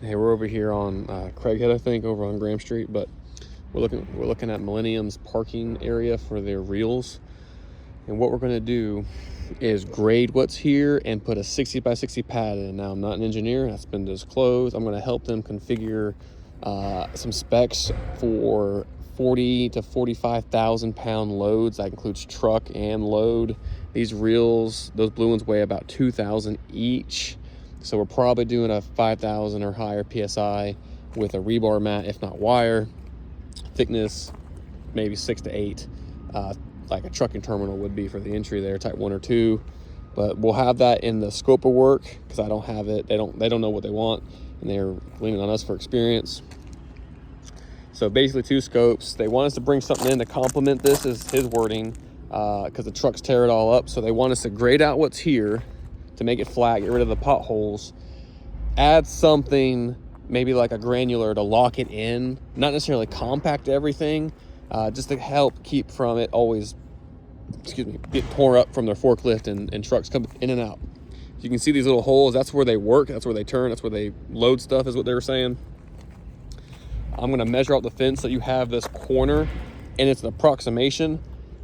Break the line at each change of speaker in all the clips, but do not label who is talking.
Hey, we're over here on Craighead, I think, over on Graham Street, but we're looking at Millennium's parking area for their reels. And what we're going to do is grade what's here and put a 60 by 60 pad in. Now, I'm not an engineer, that's been disclosed. I'm going to help them configure some specs for 40 to 45,000 pound loads. That includes truck and load. These reels, those blue ones, weigh about 2,000 each. So we're probably doing a 5,000 or higher PSI with a rebar mat, if not wire. Thickness, maybe 6 to 8, like a trucking terminal would be for the entry there, type 1 or 2. But we'll have that in the scope of work because I don't have it. They don't know what they want, and they're leaning on us for experience. So basically 2 scopes. They want us to bring something in to complement this, is his wording, because the trucks tear it all up. So they want us to grade out what's here to make it flat, get rid of the potholes, add something, maybe like a granular to lock it in, not necessarily compact everything, just to help keep from it always, get tore up from their forklift and trucks come in and out. You can see these little holes, that's where they work, that's where they turn, that's where they load stuff, is what they were saying. I'm gonna measure out the fence so you have this corner, and it's an approximation,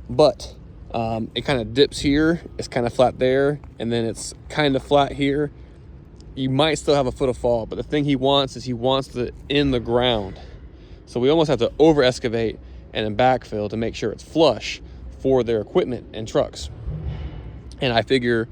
but it kind of dips here, it's kind of flat there, and then it's kind of flat here. You might still have a foot of fall, but the thing he wants is he wants it in the ground. So we almost have to over excavate and then backfill to make sure it's flush for their equipment and trucks. And I figure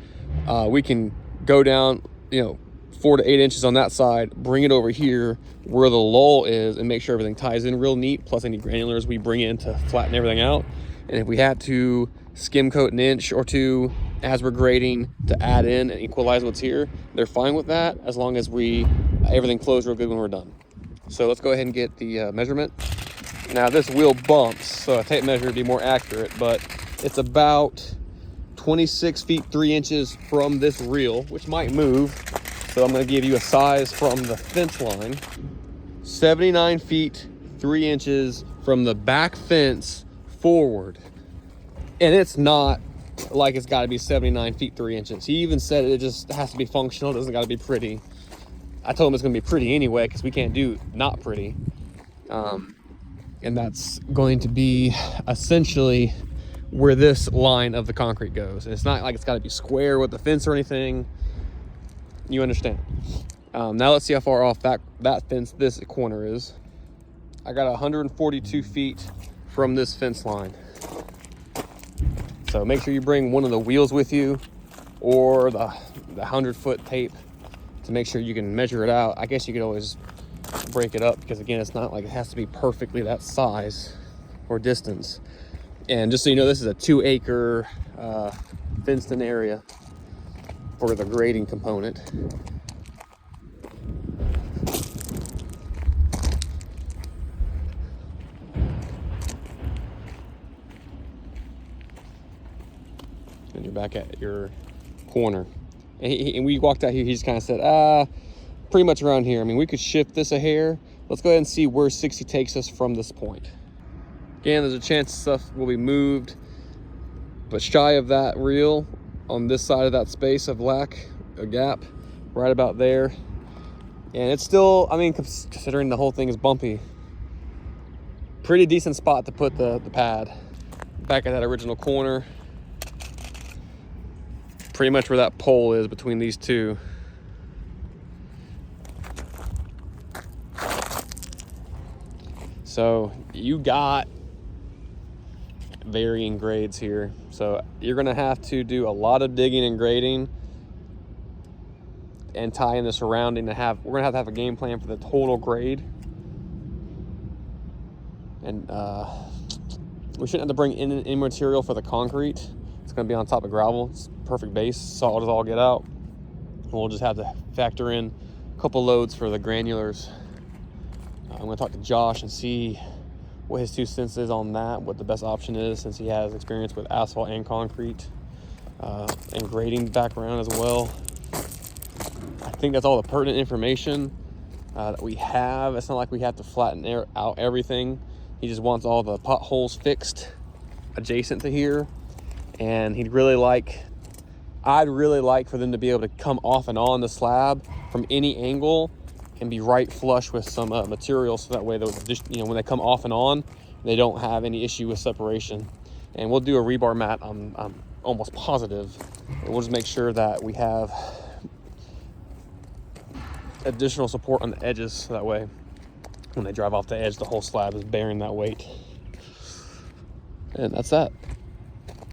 we can go down, 4 to 8 inches on that side, bring it over here where the lull is, and make sure everything ties in real neat, plus any granulars we bring in to flatten everything out. And if we had to skim coat an inch or 2 as we're grading to add in and equalize what's here, they're fine with that as long as everything flows real good when we're done. So let's go ahead and get the measurement. Now this wheel bumps, so a tape measure would be more accurate, but it's about 26 feet 3 inches from this reel, which might move. So I'm going to give you a size from the fence line. 79 feet 3 inches from the back fence forward. And it's not like it's got to be 79 feet 3 inches. He even said it just has to be functional. It doesn't got to be pretty. I told him it's going to be pretty anyway because we can't do not pretty. And that's going to be essentially where this line of the concrete goes. And it's not like it's got to be square with the fence or anything. You understand. Now let's see how far off that fence this corner is. I got 142 feet from this fence line. So make sure you bring one of the wheels with you or the 100-foot tape to make sure you can measure it out. I guess you could always break it up because, again, it's not like it has to be perfectly that size or distance. And just so you know, this is a 2-acre fenced-in area for the grading component. And you're back at your corner. And we walked out here, he just kind of said, pretty much around here. I mean, we could shift this a hair. Let's go ahead and see where 60 takes us from this point. Again, there's a chance stuff will be moved, but shy of that reel on this side of that space of a gap, right about there. And it's still, I mean, considering the whole thing is bumpy, pretty decent spot to put the pad. Back at that original corner, pretty much where that pole is between these two. So you got varying grades here. So you're gonna have to do a lot of digging and grading and tie in the surrounding we're gonna have to have a game plan for the total grade. And we shouldn't have to bring in any material for the concrete. It's gonna be on top of gravel. It's perfect base, solid as all get out. We'll just have to factor in a couple loads for the granulars. I'm gonna talk to Josh and see what his 2 cents is on that, what the best option is, since he has experience with asphalt and concrete and grading background as well. I think that's all the pertinent information that we have. It's not like we have to flatten out everything. He just wants all the potholes fixed adjacent to here, and I'd really like for them to be able to come off and on the slab from any angle can be right flush with some material, so that way those just, you know, when they come off and on, they don't have any issue with separation. And we'll do a rebar mat, I'm almost positive. And we'll just make sure that we have additional support on the edges, so that way when they drive off the edge, the whole slab is bearing that weight. And that's that.